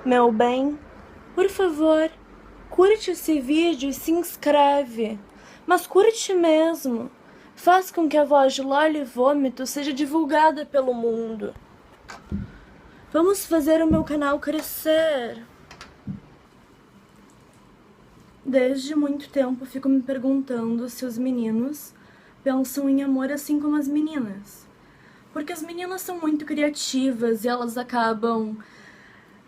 Meu bem, por favor, curte esse vídeo e se inscreve. Mas curte mesmo. Faz com que a voz de Loli Vômito seja divulgada pelo mundo. Vamos fazer o meu canal crescer. Desde muito tempo fico me perguntando se os meninos pensam em amor assim como as meninas. Porque as meninas são muito criativas e elas acabam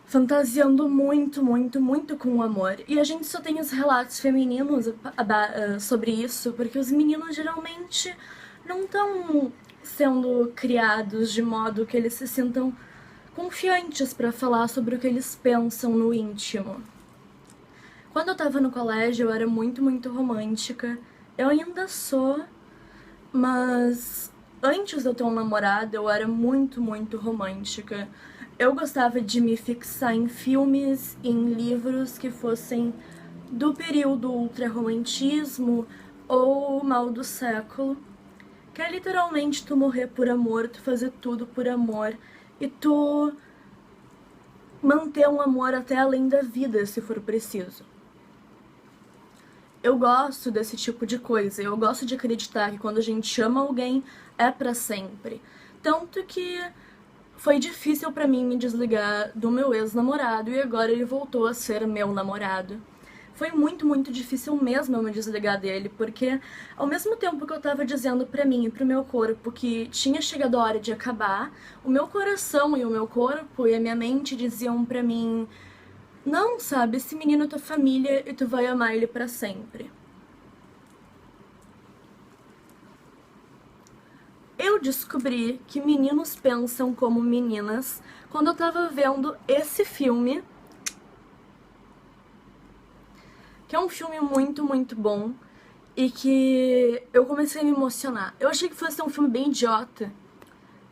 fantasiando muito, muito, muito com o amor. E a gente só tem os relatos femininos sobre isso, porque os meninos geralmente não estão sendo criados de modo que eles se sintam confiantes para falar sobre o que eles pensam no íntimo. Quando eu tava no colégio, eu era muito, muito romântica. Eu ainda sou, mas antes de eu ter um namorado, eu era muito, muito romântica. Eu gostava de me fixar em filmes e em livros que fossem do período ultra-romantismo ou mal do século, que é literalmente tu morrer por amor, tu fazer tudo por amor e tu manter um amor até além da vida, se for preciso. Eu gosto desse tipo de coisa, eu gosto de acreditar que quando a gente ama alguém é pra sempre. Tanto que foi difícil pra mim me desligar do meu ex-namorado e agora ele voltou a ser meu namorado. Foi muito, muito difícil mesmo eu me desligar dele, porque ao mesmo tempo que eu tava dizendo pra mim e pro meu corpo que tinha chegado a hora de acabar, o meu coração e o meu corpo e a minha mente diziam pra mim: não, sabe, esse menino é tua família e tu vai amar ele pra sempre. Eu descobri que meninos pensam como meninas quando eu tava vendo esse filme, que é um filme muito, muito bom, e que eu comecei a me emocionar. Eu achei que fosse um filme bem idiota.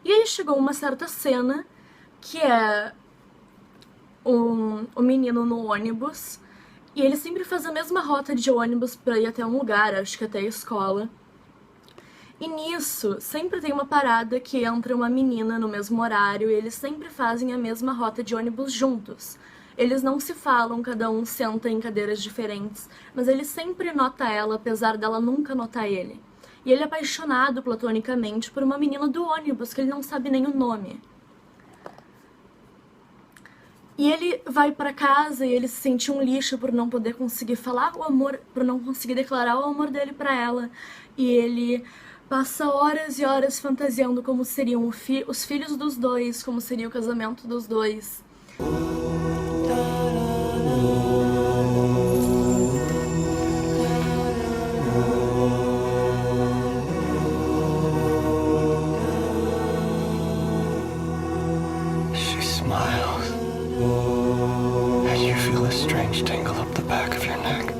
E aí chegou uma certa cena que é um menino no ônibus, e ele sempre faz a mesma rota de ônibus pra ir até um lugar, acho que até a escola. E nisso, sempre tem uma parada que entra uma menina no mesmo horário e eles sempre fazem a mesma rota de ônibus juntos. Eles não se falam, cada um senta em cadeiras diferentes, mas ele sempre nota ela, apesar dela nunca notar ele. E ele é apaixonado platonicamente por uma menina do ônibus que ele não sabe nem o nome. E ele vai pra casa e ele se sente um lixo por não poder conseguir falar o amor, por não conseguir declarar o amor dele pra ela. E ele passa horas e horas fantasiando como seriam os filhos dos dois, como seria o casamento dos dois. She smiles, and you feel a strange tingle up the back of your neck.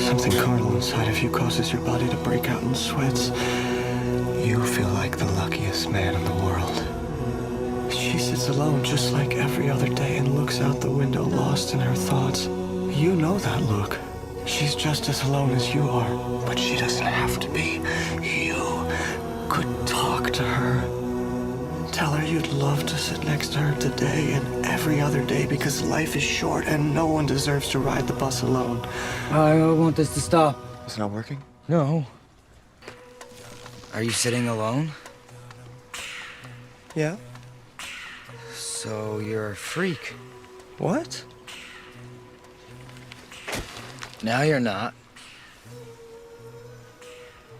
Something carnal inside of you causes your body to break out in sweats. You feel like the luckiest man in the world. She sits alone just like every other day and looks out the window lost in her thoughts. You know that look. She's just as alone as you are, but she doesn't have to be. You could talk to her. Tell her you'd love to sit next to her today and every other day because life is short and no one deserves to ride the bus alone. I want this to stop. It's not working? No. Are you sitting alone? Yeah. So you're a freak. What? Now you're not.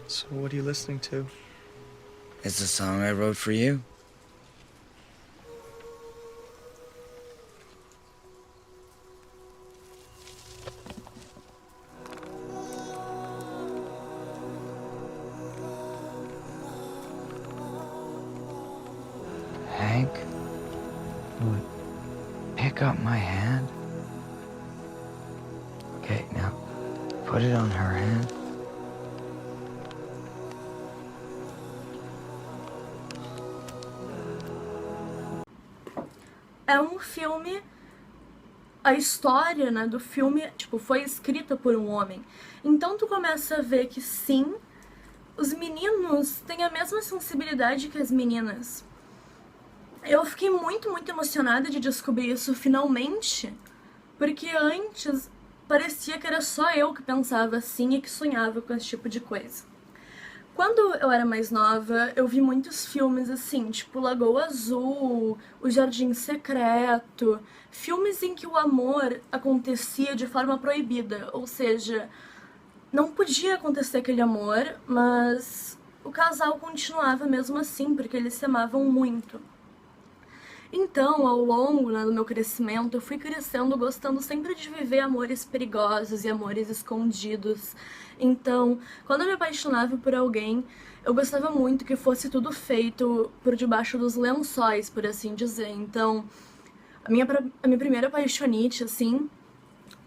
So what are you listening to? It's a song I wrote for you. Hank? What? Pick up my hand. Okay, now put it on her hand. É um filme, a história, né, do filme, tipo, foi escrita por um homem. Então tu começa a ver que sim, os meninos têm a mesma sensibilidade que as meninas. Eu fiquei muito emocionada de descobrir isso finalmente, porque antes parecia que era só eu que pensava assim e que sonhava com esse tipo de coisa. Quando eu era mais nova, eu vi muitos filmes assim, tipo Lagoa Azul, O Jardim Secreto, filmes em que o amor acontecia de forma proibida, ou seja, não podia acontecer aquele amor, mas o casal continuava mesmo assim, porque eles se amavam muito. Então, ao longo, né, do meu crescimento, eu fui crescendo gostando sempre de viver amores perigosos e amores escondidos. Então, quando eu me apaixonava por alguém, eu gostava muito que fosse tudo feito por debaixo dos lençóis, por assim dizer. Então, a minha primeira apaixonite, assim,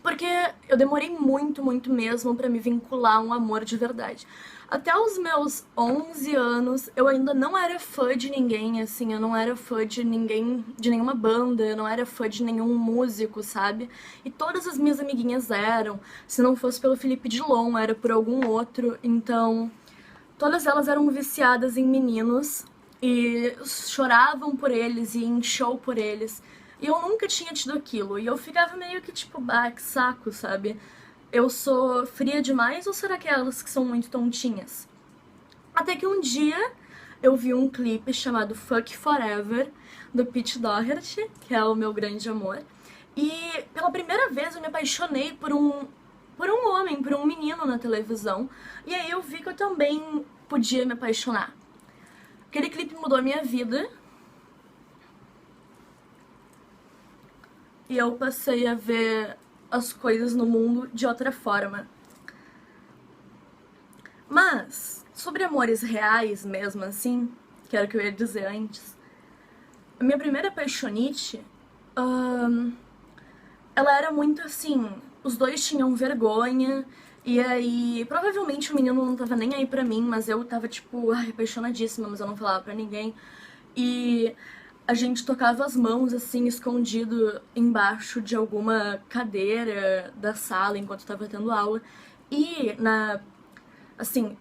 porque eu demorei muito mesmo pra me vincular a um amor de verdade. Até os meus 11 anos, eu ainda não era fã de ninguém, assim, eu não era fã de ninguém, de nenhuma banda, eu não era fã de nenhum músico, sabe? E todas as minhas amiguinhas eram, se não fosse pelo Felipe Dilon, era por algum outro, então todas elas eram viciadas em meninos e choravam por eles e em show por eles. E eu nunca tinha tido aquilo, e eu ficava meio que tipo, bah, que saco, sabe? Eu sou fria demais ou será que é elas que são muito tontinhas? Até que um dia eu vi um clipe chamado Fuck Forever, do Pete Doherty, que é o meu grande amor. E pela primeira vez eu me apaixonei por um homem, por um menino na televisão. E aí eu vi que eu também podia me apaixonar. Aquele clipe mudou a minha vida. E eu passei a ver as coisas no mundo de outra forma. Mas, sobre amores reais mesmo assim, que era o que eu ia dizer antes, a minha primeira apaixonite, ela era muito assim, os dois tinham vergonha, e aí, provavelmente o menino não tava nem aí pra mim, mas eu tava tipo, ai, apaixonadíssima, mas eu não falava pra ninguém. E a gente tocava as mãos, assim, escondido embaixo de alguma cadeira da sala enquanto tava tendo aula. E, assim,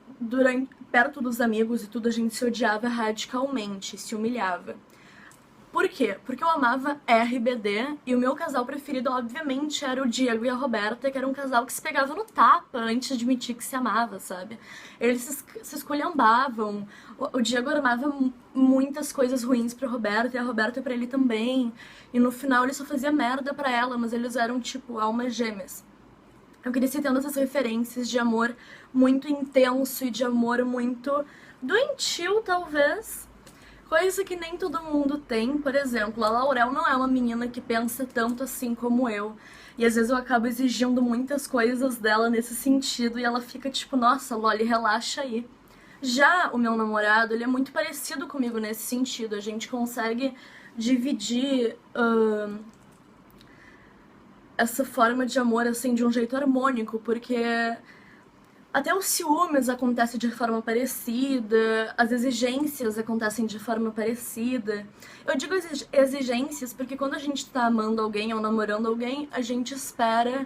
perto dos amigos e tudo, a gente se odiava radicalmente, se humilhava. Por quê? Porque eu amava RBD e o meu casal preferido, obviamente, era o Diego e a Roberta, que era um casal que se pegava no tapa antes de admitir que se amava, sabe? Eles se esculhambavam. O Diego armava muitas coisas ruins pra Roberta e a Roberta pra ele também. E no final ele só fazia merda pra ela, mas eles eram, tipo, almas gêmeas. Eu cresci tendo essas referências de amor muito intenso e de amor muito doentio, talvez. Coisa que nem todo mundo tem. Por exemplo, a Laurel não é uma menina que pensa tanto assim como eu. E às vezes eu acabo exigindo muitas coisas dela nesse sentido e ela fica tipo, nossa, Loli, relaxa aí. Já o meu namorado, ele é muito parecido comigo nesse sentido. A gente consegue dividir essa forma de amor assim de um jeito harmônico, porque até os ciúmes acontecem de forma parecida, as exigências acontecem de forma parecida. Eu digo exigências porque quando a gente tá amando alguém ou namorando alguém, a gente espera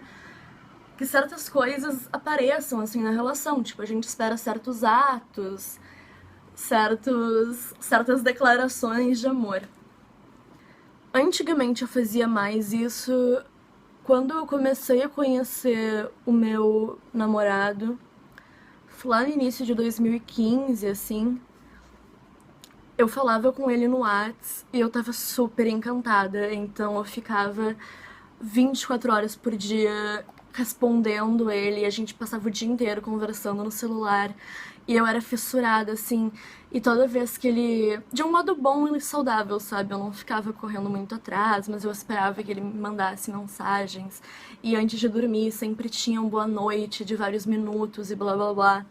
que certas coisas apareçam assim na relação. Tipo, a gente espera certos atos, certas declarações de amor. Antigamente eu fazia mais isso quando eu comecei a conhecer o meu namorado. Lá no início de 2015, assim, eu falava com ele no Whats e eu tava super encantada, então eu ficava 24 horas por dia respondendo ele, e a gente passava o dia inteiro conversando no celular, e eu era fissurada, assim, e toda vez que ele... de um modo bom e saudável, sabe? Eu não ficava correndo muito atrás, mas eu esperava que ele me mandasse mensagens, e antes de dormir sempre tinha um boa noite de vários minutos e blá blá blá.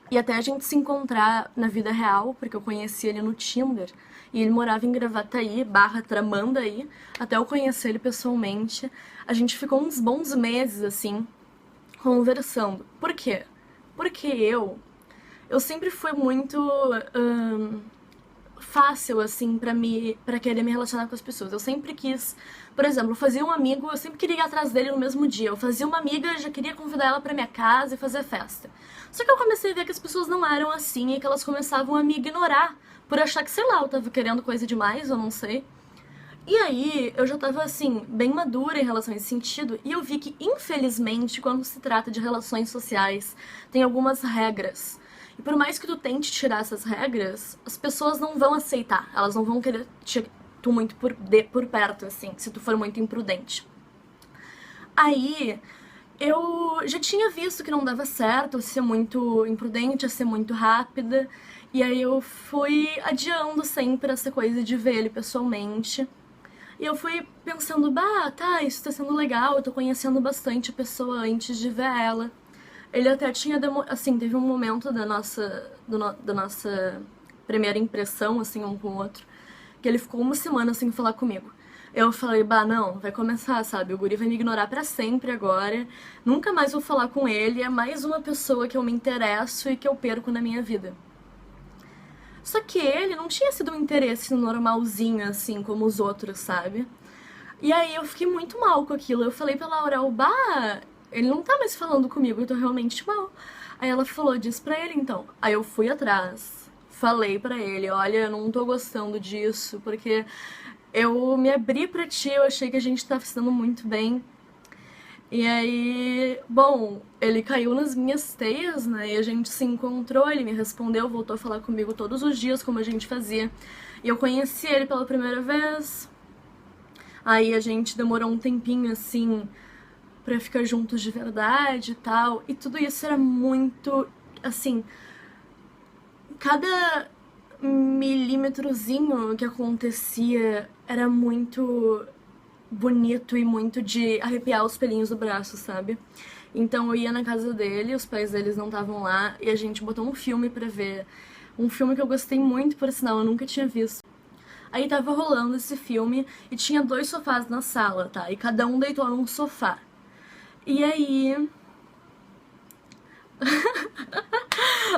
E até a gente se encontrar na vida real, porque eu conheci ele no Tinder, e ele morava em Gravataí, /Tramandaí, até eu conhecer ele pessoalmente. A gente ficou uns bons meses, assim, conversando. Por quê? Porque eu sempre fui muito fácil, assim, pra querer me relacionar com as pessoas. Eu sempre quis, por exemplo, eu fazia um amigo, eu sempre queria ir atrás dele no mesmo dia. Eu fazia uma amiga, já queria convidar ela pra minha casa e fazer festa. Só que eu comecei a ver que as pessoas não eram assim e que elas começavam a me ignorar por achar que, sei lá, eu tava querendo coisa demais, eu não sei. E aí, eu já tava, assim, bem madura em relação a esse sentido, e eu vi que, infelizmente, quando se trata de relações sociais, tem algumas regras. E por mais que tu tente tirar essas regras, as pessoas não vão aceitar, elas não vão querer tu muito por perto, assim, se tu for muito imprudente. Aí, eu já tinha visto que não dava certo eu ser muito imprudente, eu ser muito rápida, e aí eu fui adiando sempre essa coisa de ver ele pessoalmente. E eu fui pensando, bah, tá, isso tá sendo legal, eu tô conhecendo bastante a pessoa antes de ver ela. Ele até tinha, assim, teve um momento da nossa primeira impressão, assim, um com o outro, que ele ficou uma semana sem falar comigo. Eu falei, bah, não, vai começar, sabe, o guri vai me ignorar pra sempre agora, nunca mais vou falar com ele, é mais uma pessoa que eu me interesso e que eu perco na minha vida. Só que ele não tinha sido um interesse normalzinho, assim, como os outros, sabe? E aí eu fiquei muito mal com aquilo. Eu falei pra Laura, bah, ele não tá mais falando comigo, eu tô realmente mal. Aí ela falou, diz pra ele então. Aí eu fui atrás, falei pra ele, olha, eu não tô gostando disso, porque eu me abri pra ti, eu achei que a gente tava se dando muito bem. E aí, bom, ele caiu nas minhas teias, né, e a gente se encontrou, ele me respondeu, voltou a falar comigo todos os dias, como a gente fazia. E eu conheci ele pela primeira vez, aí a gente demorou um tempinho, assim, pra ficar juntos de verdade e tal, e tudo isso era muito, assim, cada milímetrozinho que acontecia era muito bonito e muito de arrepiar os pelinhos do braço, sabe? Então eu ia na casa dele, os pais deles não estavam lá, e a gente botou um filme pra ver. Um filme que eu gostei muito, por sinal, eu nunca tinha visto. Aí tava rolando esse filme e tinha 2 sofás na sala, tá? E cada um deitou num sofá. E aí...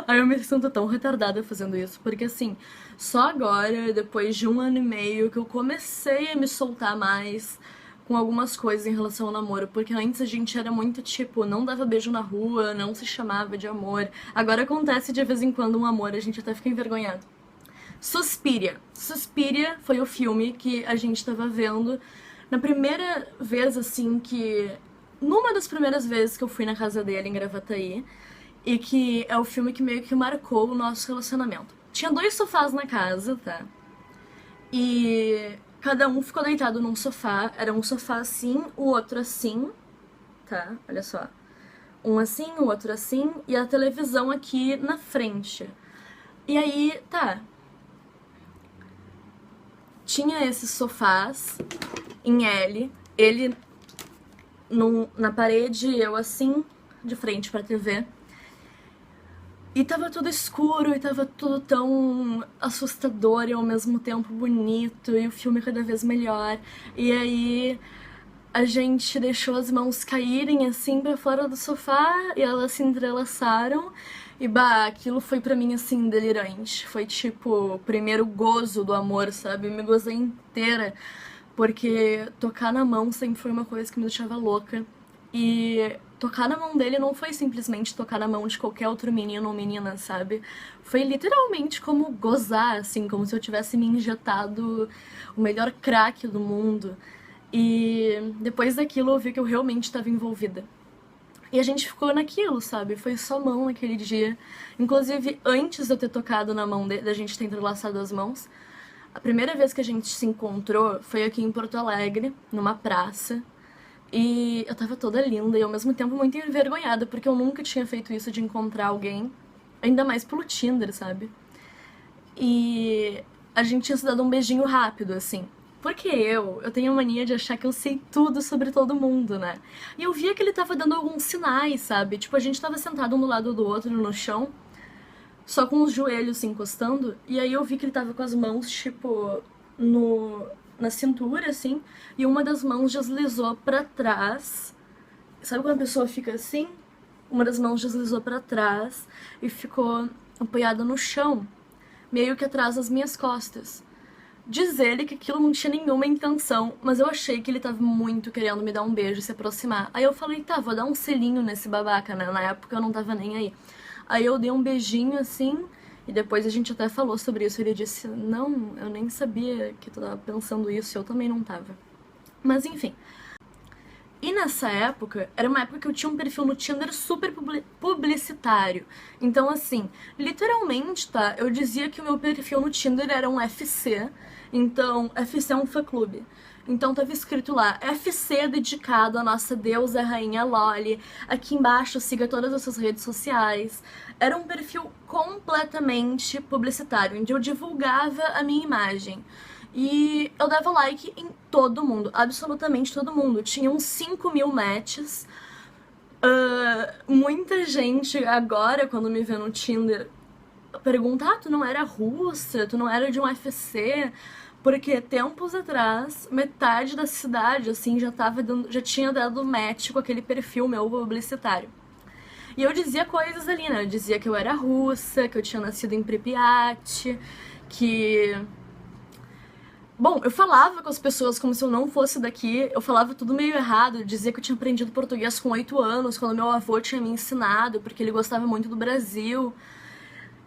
Aí eu me sinto tão retardada fazendo isso, porque assim, só agora, depois de 1 ano e meio, que eu comecei a me soltar mais com algumas coisas em relação ao namoro, porque antes a gente era muito tipo, não dava beijo na rua, não se chamava de amor. Agora acontece de vez em quando um amor, a gente até fica envergonhado. Suspiria. Suspiria foi o filme que a gente tava vendo na primeira vez, assim, que... Numa das primeiras vezes que eu fui na casa dele, em Gravataí, e que é o filme que meio que marcou o nosso relacionamento. Tinha 2 sofás na casa, tá? E cada um ficou deitado num sofá. Era um sofá assim, o outro assim, tá? Olha só. Um assim, o outro assim, e a televisão aqui na frente. E aí, tá. Tinha esses sofás em L, ele na parede, eu assim, de frente pra TV. E tava tudo escuro, e tava tudo tão assustador e ao mesmo tempo bonito, e o filme cada vez melhor. E aí a gente deixou as mãos caírem assim pra fora do sofá, e elas se entrelaçaram. E bah, aquilo foi pra mim assim, delirante. Foi tipo o primeiro gozo do amor, sabe? Eu me gozei inteira, porque tocar na mão sempre foi uma coisa que me deixava louca. E tocar na mão dele não foi simplesmente tocar na mão de qualquer outro menino ou menina, sabe? Foi literalmente como gozar, assim, como se eu tivesse me injetado o melhor crack do mundo. E depois daquilo eu vi que eu realmente estava envolvida. E a gente ficou naquilo, sabe? Foi só mão naquele dia. Inclusive, antes de eu ter tocado na mão dele, da gente ter entrelaçado as mãos, a primeira vez que a gente se encontrou foi aqui em Porto Alegre, numa praça. E eu tava toda linda e ao mesmo tempo muito envergonhada, porque eu nunca tinha feito isso de encontrar alguém, ainda mais pelo Tinder, sabe? E a gente tinha se dado um beijinho rápido, assim. Porque eu tenho a mania de achar que eu sei tudo sobre todo mundo, né? E eu via que ele tava dando alguns sinais, sabe? Tipo, a gente tava sentado um do lado do outro no chão, só com os joelhos se encostando, e aí eu vi que ele tava com as mãos, tipo, na cintura, assim, e uma das mãos deslizou pra trás. Sabe quando a pessoa fica assim? Uma das mãos deslizou pra trás e ficou apoiada no chão. meio que atrás das minhas costas. Diz ele que aquilo não tinha nenhuma intenção, mas eu achei que ele tava muito querendo me dar um beijo e se aproximar. Aí eu falei, tá, vou dar um selinho nesse babaca, né? Na época eu não tava nem aí. Aí eu dei um beijinho assim, e depois a gente até falou sobre isso. Ele disse, não, eu nem sabia que tu tava pensando isso, eu também não tava. Mas enfim. E nessa época, era uma época que eu tinha um perfil no Tinder super publicitário. Então, assim, literalmente, tá? Eu dizia que o meu perfil no Tinder era um FC. Então, FC é um fã-clube. Então, tava escrito lá, FC dedicado à nossa deusa rainha Loli. Aqui embaixo, siga todas as suas redes sociais. Era um perfil completamente publicitário, onde eu divulgava a minha imagem. E eu dava like em todo mundo, absolutamente todo mundo. Tinha uns 5.000 matches. Muita gente agora, quando me vê no Tinder, pergunta, ah, tu não era russa? Tu não era de um UFC? Porque tempos atrás, metade da cidade, assim, já tinha dado match com aquele perfil meu publicitário. E eu dizia coisas ali, né? Eu dizia que eu era russa, que eu tinha nascido em Pripyat, que... Bom, eu falava com as pessoas como se eu não fosse daqui, eu falava tudo meio errado, eu dizia que eu tinha aprendido português com 8 anos, quando meu avô tinha me ensinado, porque ele gostava muito do Brasil.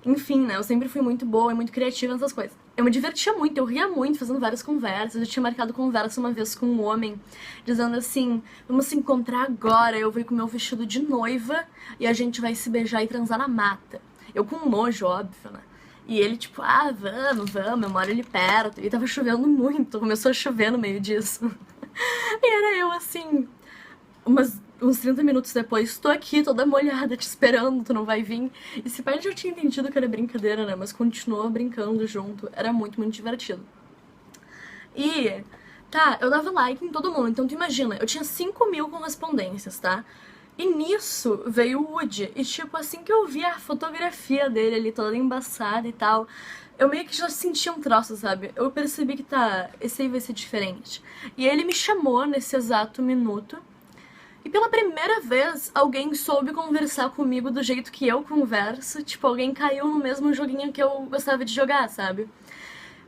Enfim, né, eu sempre fui muito boa e muito criativa nessas coisas. Eu me divertia muito, eu ria muito fazendo várias conversas, eu tinha marcado conversa uma vez com um homem, dizendo assim, vamos se encontrar agora, eu vou ir com meu vestido de noiva e a gente vai se beijar e transar na mata. Eu com nojo, óbvio, né. E ele, tipo, ah, vamos, eu moro ali perto. E tava chovendo muito, começou a chover no meio disso. E era eu, assim, uns 30 minutos depois, tô aqui, toda molhada, te esperando, tu não vai vir. E esse pai já tinha entendido que era brincadeira, né? Mas continuou brincando junto. Era muito, muito divertido. E, tá, eu dava like em todo mundo. Então tu imagina, eu tinha 5.000 correspondências, tá? E nisso veio o Woody, e tipo, assim que eu vi a fotografia dele ali toda embaçada e tal, eu meio que já senti um troço, sabe? Eu percebi que tá, esse aí vai ser diferente. E ele me chamou nesse exato minuto, e pela primeira vez alguém soube conversar comigo do jeito que eu converso, tipo, alguém caiu no mesmo joguinho que eu gostava de jogar, sabe?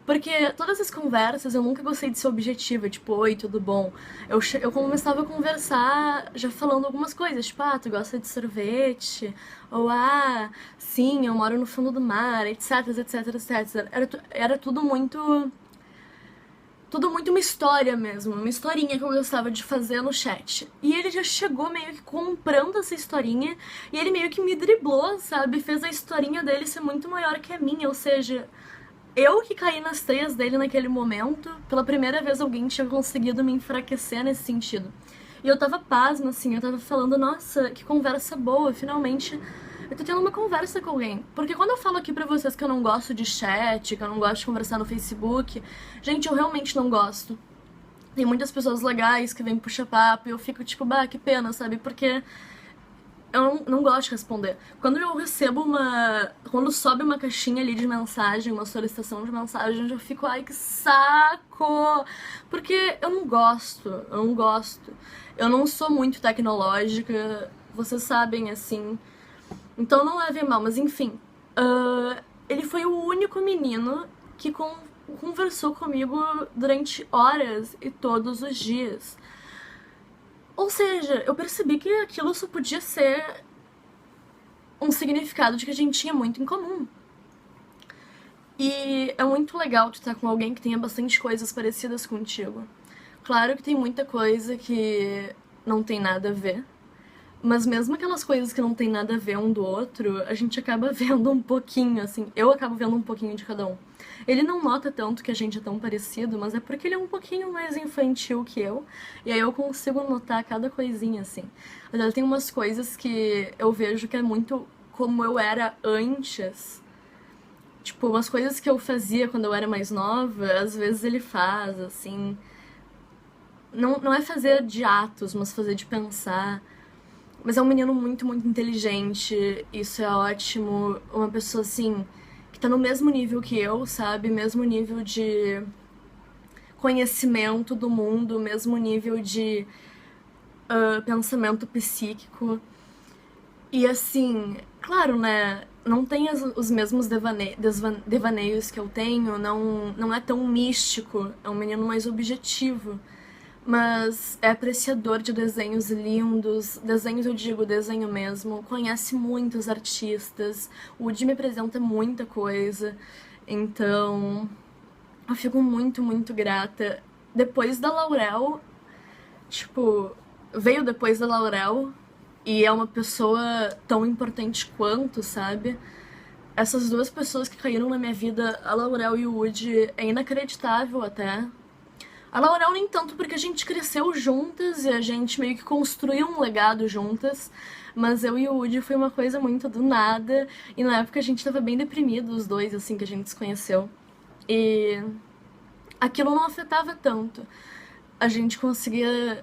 Porque todas as conversas eu nunca gostei de ser objetiva, tipo, oi, tudo bom? Eu começava a conversar já falando algumas coisas, tipo, ah, tu gosta de sorvete? Ou, ah, sim, eu moro no fundo do mar, etc, etc, etc. Era tudo muito uma história mesmo, uma historinha que eu gostava de fazer no chat. E ele já chegou meio que comprando essa historinha, e ele meio que me driblou, sabe? Fez a historinha dele ser muito maior que a minha, ou seja... Eu que caí nas teias dele naquele momento, pela primeira vez alguém tinha conseguido me enfraquecer nesse sentido. E eu tava pasma, assim, eu tava falando, nossa, que conversa boa, finalmente eu tô tendo uma conversa com alguém. Porque quando eu falo aqui pra vocês que eu não gosto de chat, que eu não gosto de conversar no Facebook, gente, eu realmente não gosto. Tem muitas pessoas legais que vêm puxar papo e eu fico tipo, bah, que pena, sabe? Porque... eu não gosto de responder. Quando eu recebo quando sobe uma caixinha ali de mensagem, uma solicitação de mensagem, eu já fico, ai, que saco! Porque eu não gosto. Eu não sou muito tecnológica, vocês sabem, assim. Então não levem mal, mas enfim. Ele foi o único menino que conversou comigo durante horas e todos os dias. Ou seja, eu percebi que aquilo só podia ser um significado de que a gente tinha muito em comum. E é muito legal tu estar com alguém que tenha bastante coisas parecidas contigo. Claro que tem muita coisa que não tem nada a ver, mas mesmo aquelas coisas que não tem nada a ver um do outro, a gente acaba vendo um pouquinho, assim, eu acabo vendo um pouquinho de cada um. Ele não nota tanto que a gente é tão parecido, mas é porque ele é um pouquinho mais infantil que eu, e aí eu consigo notar cada coisinha, assim. Mas tem umas coisas que eu vejo que é muito como eu era antes. Tipo, umas coisas que eu fazia quando eu era mais nova, às vezes ele faz, assim... Não é fazer de atos, mas fazer de pensar. Mas é um menino muito, muito inteligente, isso é ótimo. Uma pessoa, assim, que tá no mesmo nível que eu, sabe? Mesmo nível de conhecimento do mundo, mesmo nível de pensamento psíquico. E, assim, claro, né? não tem os mesmos devaneios que eu tenho, não é tão místico, é um menino mais objetivo. Mas é apreciador de desenhos lindos, desenhos eu digo desenho mesmo, conhece muitos artistas, o Woody me apresenta muita coisa, então eu fico muito, muito grata. Depois da Laurel, tipo, veio depois da Laurel e é uma pessoa tão importante quanto, sabe? Essas duas pessoas que caíram na minha vida, a Laurel e o Woody, é inacreditável até. A Laurel nem tanto porque a gente cresceu juntas e a gente meio que construiu um legado juntas, mas eu e o Woody foi uma coisa muito do nada, e na época a gente tava bem deprimido os dois, assim, que a gente se conheceu. E aquilo não afetava tanto. A gente conseguia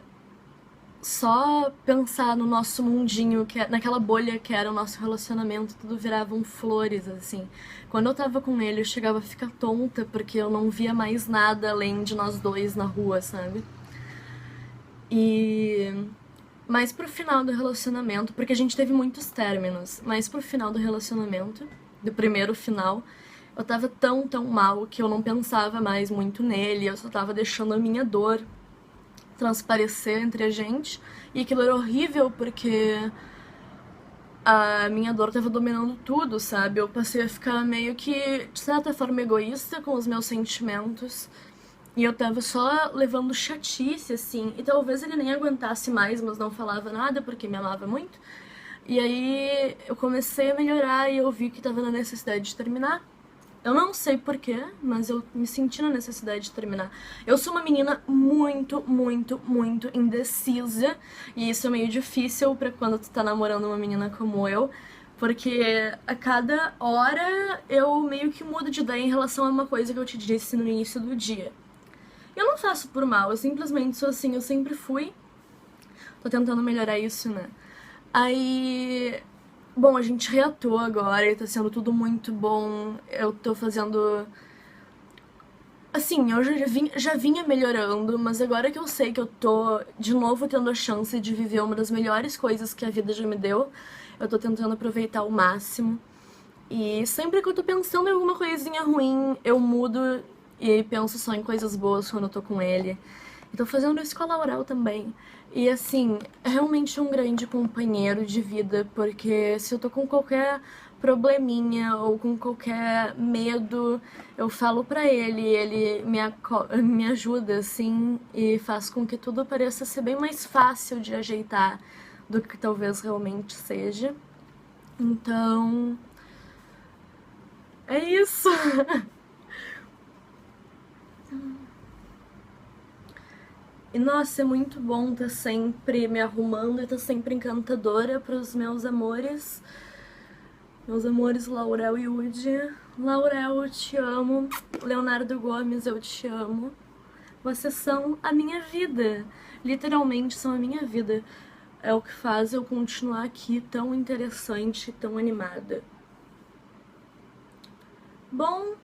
só pensar no nosso mundinho, naquela bolha que era o nosso relacionamento, tudo viravam flores, assim. Quando eu tava com ele, eu chegava a ficar tonta, porque eu não via mais nada além de nós dois na rua, sabe? Mas pro final do relacionamento, porque a gente teve muitos términos, mas pro final do relacionamento, do primeiro final, eu tava tão, tão mal que eu não pensava mais muito nele, eu só tava deixando a minha dor transparecer entre a gente, e aquilo era horrível porque a minha dor tava dominando tudo, sabe? Eu passei a ficar meio que, de certa forma, egoísta com os meus sentimentos, e eu tava só levando chatice, assim, e talvez ele nem aguentasse mais, mas não falava nada porque me amava muito. E aí eu comecei a melhorar e eu vi que tava na necessidade de terminar. Eu não sei porquê, mas eu me senti na necessidade de terminar. Eu sou uma menina muito, muito, muito indecisa, e isso é meio difícil pra quando tu tá namorando uma menina como eu, porque a cada hora eu meio que mudo de ideia em relação a uma coisa que eu te disse no início do dia. Eu não faço por mal, eu simplesmente sou assim, eu sempre fui. Tô tentando melhorar isso, né? Aí... Bom, a gente reatou agora e tá sendo tudo muito bom. Eu tô fazendo... Assim, eu já vinha melhorando, mas agora que eu sei que eu tô de novo tendo a chance de viver uma das melhores coisas que a vida já me deu, eu tô tentando aproveitar ao máximo. E sempre que eu tô pensando em alguma coisinha ruim, eu mudo e penso só em coisas boas quando eu tô com ele. E tô fazendo isso com a Laurel também. E assim, é realmente um grande companheiro de vida, porque se eu tô com qualquer probleminha ou com qualquer medo, eu falo pra ele, ele me ajuda, assim, e faz com que tudo pareça ser bem mais fácil de ajeitar do que talvez realmente seja. Então... é isso! E nossa, é muito bom estar sempre me arrumando e estar sempre encantadora pros meus amores. Meus amores Laurel e Woody. Laurel, eu te amo. Leonardo Gomes, eu te amo. Vocês são a minha vida. Literalmente são a minha vida. É o que faz eu continuar aqui tão interessante, tão animada. Bom...